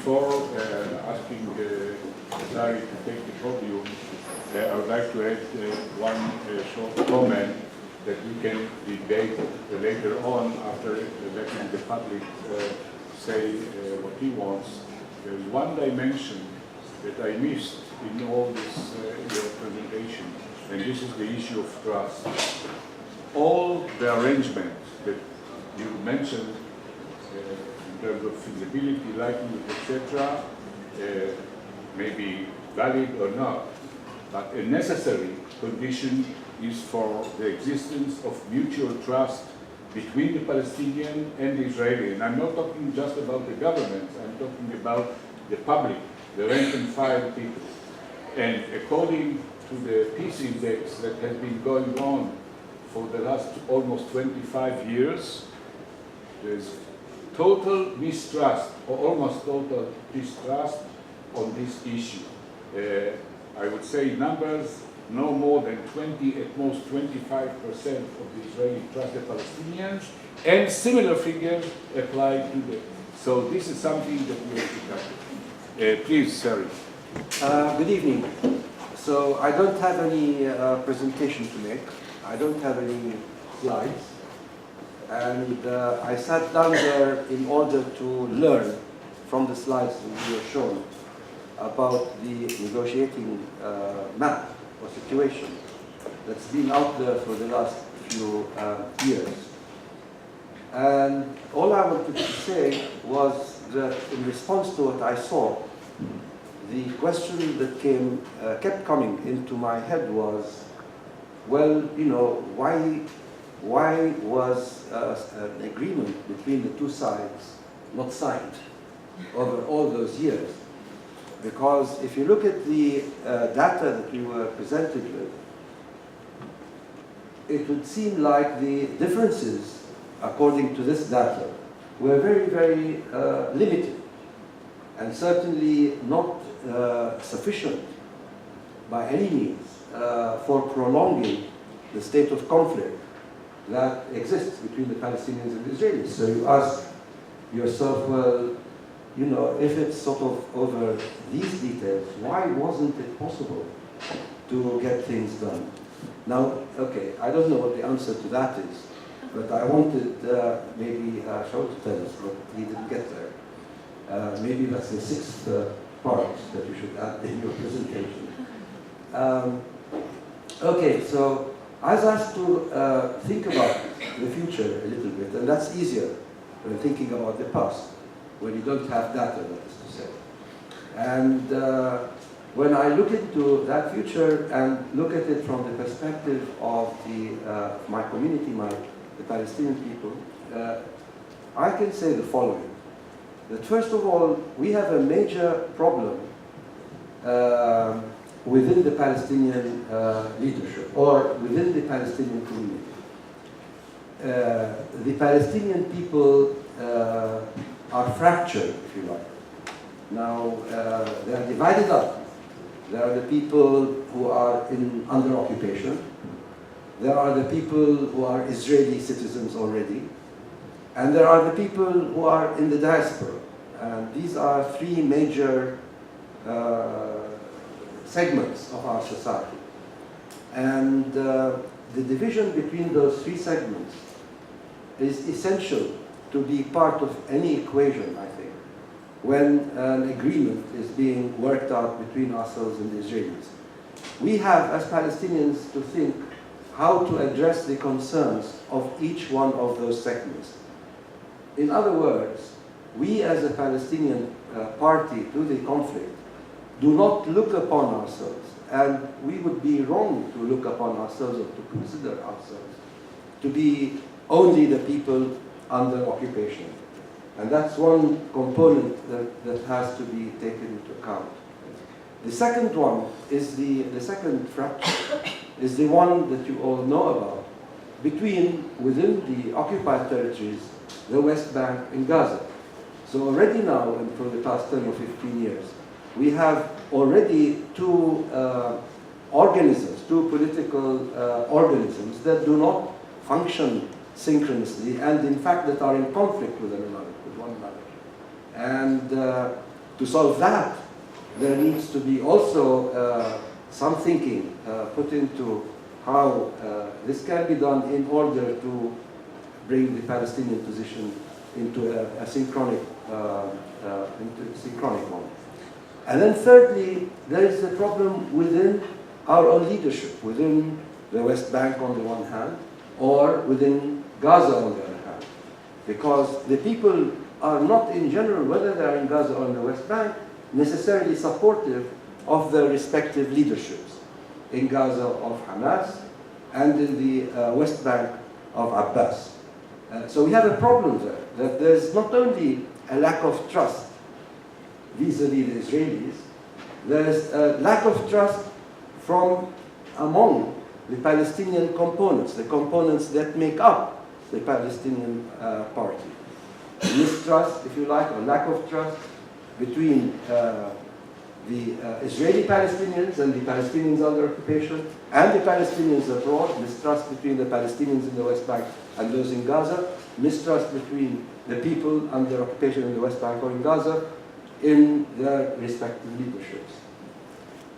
before asking Sari to take the podium, I would like to add one short comment that we can debate later on after letting the public say what he wants. There is one dimension that I missed in all this your presentation, and this is the issue of trust. All the arrangements that you mentioned in terms of feasibility, likelihood, etc., may be valid or not, but a necessary condition is for the existence of mutual trust between the Palestinian and the Israeli. And I'm not talking just about the government, I'm talking about the public, the rank and file people. And according to the peace index that has been going on for the last almost 25 years, there's total mistrust, or almost total distrust on this issue. I would say numbers, no more than 20, at most 25% of the Israeli trust the Palestinians, and similar figures apply to them. So this is something that we have to tackle. Please, Sari. Good evening. So I don't have any presentation to make. I don't have any slides. And I sat down there in order to learn from the slides that we were shown about the negotiating map or situation that's been out there for the last few years. And all I wanted to say was that in response to what I saw, the question that kept coming into my head was, well, you know, why was an agreement between the two sides not signed over all those years? Because if you look at the data that we were presented with, it would seem like the differences, according to this data, were very, very limited, and certainly not sufficient by any means for prolonging the state of conflict that exists between the Palestinians and the Israelis. So you ask yourself, well, you know, if it's sort of over these details, why wasn't it possible to get things done? Now, okay, I don't know what the answer to that is, but I wanted maybe Shaul to tell us, but he didn't get there. Maybe that's the sixth part that you should add in your presentation. Okay, so I was asked to think about the future a little bit, and that's easier than thinking about the past, when you don't have data, that is to say. And when I look into that future and look at it from the perspective of my community, the Palestinian people, I can say the following. That first of all, we have a major problem within the Palestinian leadership, or within the Palestinian community. The Palestinian people are fractured, if you like. Now, they are divided up. There are the people who are under occupation. There are the people who are Israeli citizens already. And there are the people who are in the diaspora. And these are three major segments of our society. And the division between those three segments is essential to be part of any equation, I think, when an agreement is being worked out between ourselves and the Israelis. We have, as Palestinians, to think how to address the concerns of each one of those segments. In other words, we as a Palestinian party to the conflict do not look upon ourselves, and we would be wrong to look upon ourselves or to consider ourselves to be only the people under occupation. And that's one component that has to be taken into account. The second one is the second fracture is the one that you all know about, within the occupied territories, the West Bank and Gaza. So already now, and for the past 10 or 15 years, we have already two political organisms that do not function synchronously, and in fact that are in conflict with one another. And To solve that, there needs to be also some thinking put into how this can be done in order to bring the Palestinian position into a synchronic one. And then thirdly, there is a problem within our own leadership, within the West Bank on the one hand, or within Gaza on the other hand. Because the people are not in general, whether they are in Gaza or in the West Bank, necessarily supportive of their respective leaderships. In Gaza of Hamas, and in the West Bank of Abbas. So we have a problem there, that there's not only a lack of trust vis-à-vis the Israelis, there's a lack of trust from among the Palestinian components, the components that make up the Palestinian party. Mistrust, if you like, or lack of trust between the Israeli Palestinians and the Palestinians under occupation, and the Palestinians abroad, mistrust between the Palestinians in the West Bank and those in Gaza, mistrust between the people under occupation in the West Bank or in Gaza in their respective leaderships.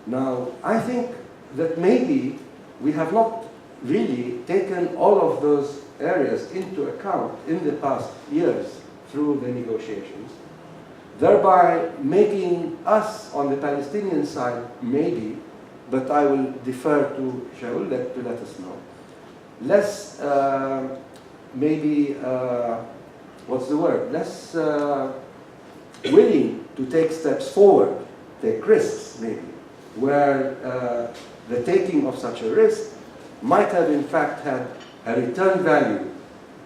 Now, I think that maybe we have not really taken all of those areas into account in the past years through the negotiations, thereby making us on the Palestinian side, maybe, but I will defer to Shaul to let us know, less, less willing to take steps forward, take risks maybe, where the taking of such a risk might have in fact had a return value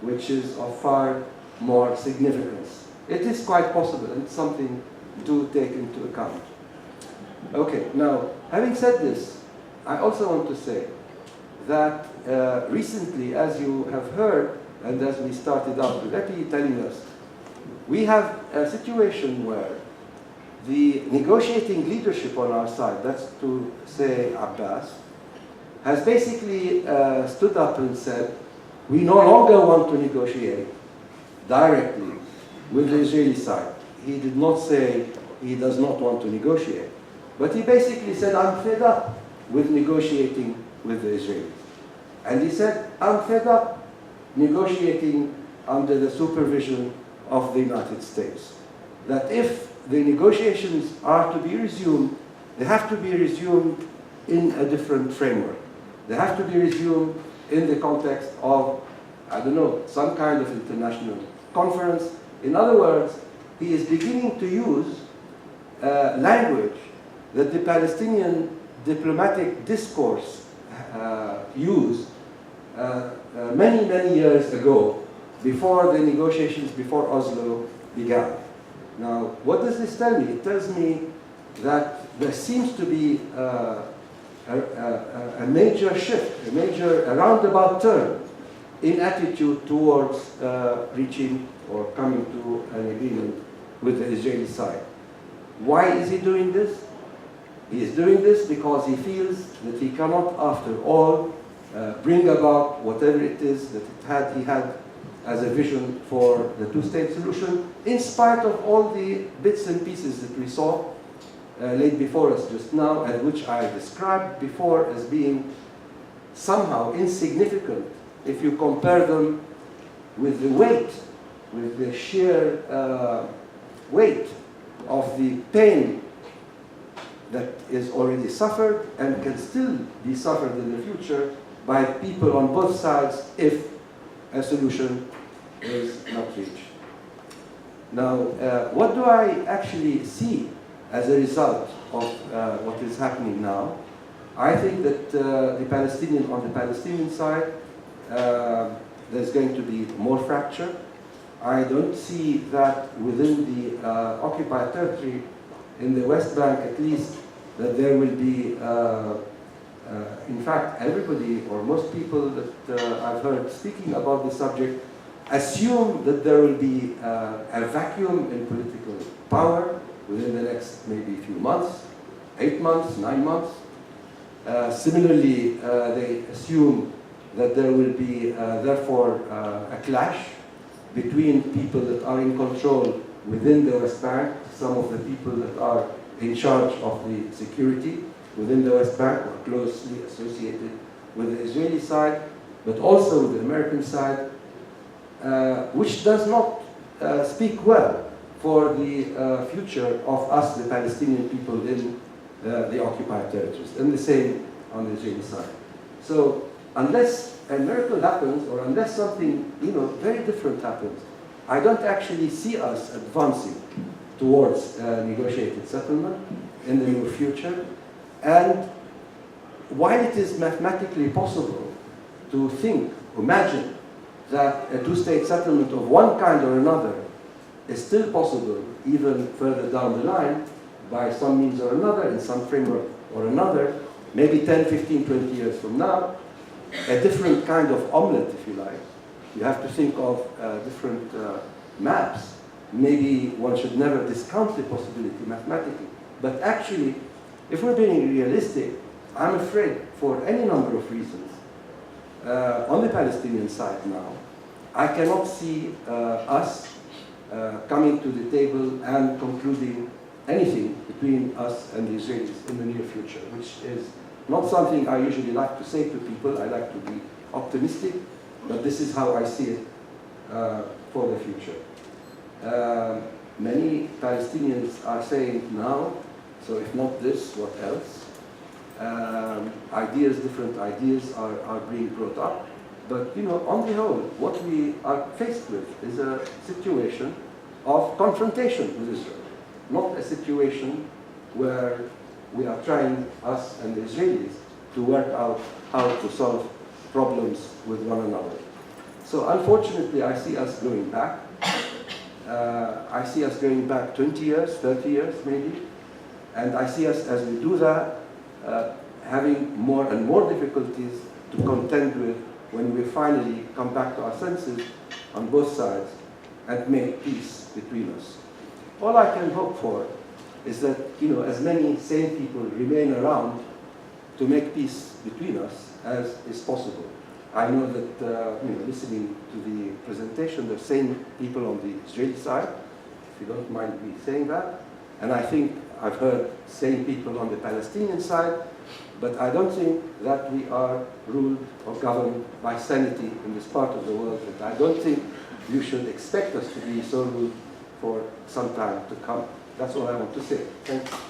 which is of far more significance. It is quite possible, and it's something to take into account. Okay, now, having said this, I also want to say that recently, as you have heard, and as we started out with Epi telling us, we have a situation where the negotiating leadership on our side, that's to say Abbas, has basically stood up and said, we no longer want to negotiate directly with the Israeli side. He did not say he does not want to negotiate, but he basically said, I'm fed up with negotiating with the Israelis. And he said, I'm fed up negotiating under the supervision of the United States. That if the negotiations are to be resumed, they have to be resumed in a different framework. They have to be resumed in the context of, I don't know, some kind of international conference. In other words, he is beginning to use language that the Palestinian diplomatic discourse used many, many years ago, before the negotiations, before Oslo began. Now, what does this tell me? It tells me that there seems to be a major shift, a roundabout turn in attitude towards reaching or coming to an agreement with the Israeli side. Why is he doing this? He is doing this because he feels that he cannot, after all, bring about whatever it is that he had as a vision for the two-state solution, in spite of all the bits and pieces that we saw laid before us just now, and which I described before as being somehow insignificant if you compare them with the weight, with the sheer weight of the pain that is already suffered and can still be suffered in the future by people on both sides if a solution is not reached. Now, what do I actually see as a result of what is happening now? I think that on the Palestinian side, there's going to be more fracture. I don't see that within the occupied territory, in the West Bank at least, that there will be, in fact, everybody or most people that I've heard speaking about the subject assume that there will be a vacuum in political power within the next maybe few months, 8 months, 9 months. Similarly, they assume that there will be, therefore, a clash between people that are in control within the West Bank, some of the people that are in charge of the security within the West Bank are closely associated with the Israeli side, but also with the American side, which does not speak well for the future of us, the Palestinian people in the occupied territories, and the same on the Israeli side. So unless a miracle happens, or unless something very different happens, I don't actually see us advancing towards negotiated settlement in the near future. And while it is mathematically possible to imagine that a two-state settlement of one kind or another is still possible even further down the line by some means or another, in some framework or another, maybe 10, 15, 20 years from now, a different kind of omelette, if you like. You have to think of different maps. Maybe one should never discount the possibility mathematically. But actually, if we're being realistic, I'm afraid for any number of reasons, on the Palestinian side now, I cannot see us coming to the table and concluding anything between us and the Israelis in the near future, which is not something I usually like to say to people. I like to be optimistic, but this is how I see it for the future. Many Palestinians are saying now, so if not this, what else? Different ideas are being brought up. But on the whole, what we are faced with is a situation of confrontation with Israel, not a situation where we are trying, us and the Israelis, to work out how to solve problems with one another. So unfortunately, I see us going back. I see us going back 20 years, 30 years maybe. And I see us, as we do that, having more and more difficulties to contend with when we finally come back to our senses on both sides and make peace between us. All I can hope for is that as many sane people remain around to make peace between us as is possible. I know that listening to the presentation, there's sane people on the Israeli side, if you don't mind me saying that, and I think I've heard sane people on the Palestinian side, but I don't think that we are ruled or governed by sanity in this part of the world, and I don't think you should expect us to be so ruled for some time to come. That's all I want to say. Thank you.